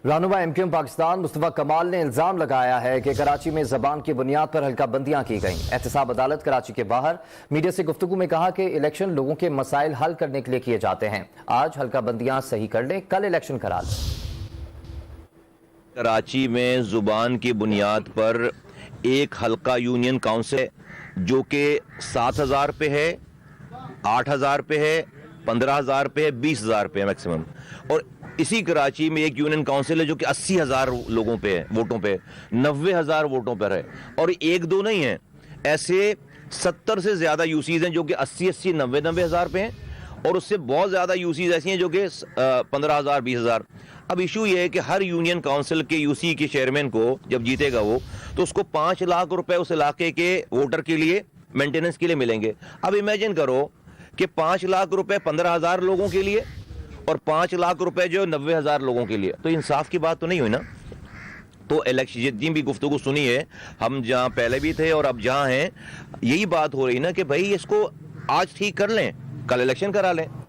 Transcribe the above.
रहनुमा एमक्यूएम पाकिस्तान मुस्तफा कमाल ने इल्जाम लगाया है कि कराची में जबान की बुनियाद पर हल्का बंदियां की गईं। एहतसाब अदालत कराची के बाहर मीडिया से गुफ्तगू में कहा कि इलेक्शन लोगों के मसाइल हल करने के लिए किए जाते हैं। आज हल्का बंदियां सही कर लें, कल इलेक्शन करा लें। कराची में जुबान की बुनियाद पर एक हल्का यूनियन काउंसिल जो कि 7,000 पे है, 8,000 पे है, 15,000 पे है, 20,000 पे है मैक्सिमम। और इसी कराची में एक यूनियन काउंसिल है जो कि 80,000 लोगों पे है, वोटों पे, 90,000 वोटों पर है। और एक दो नहीं है, ऐसे 70 से ज्यादा यूसीज हैं जो कि 80, 90 हज़ार पे हैं। और उससे बहुत ज्यादा यूसीज ऐसी हैं जो कि 15,000, 20,000। अब इशू ये है कि हर यूनियन काउंसिल के यूसी के चेयरमैन को जब जीतेगा वो, तो उसको 5 लाख रुपए उस इलाके के वोटर के लिए मेंटेनेंस के लिए मिलेंगे। अब इमेजिन करो कि 5 लाख रुपए 15,000 लोगों के लिए और 5 लाख रुपए जो 90,000 लोगों के लिए, तो इंसाफ की बात तो नहीं हुई ना। तो इलेक्शन जितनी भी गुफ्तगू सुनी है, हम जहां पहले भी थे और अब जहां हैं, यही बात हो रही ना कि भाई इसको आज ठीक कर लें, कल इलेक्शन करा लें।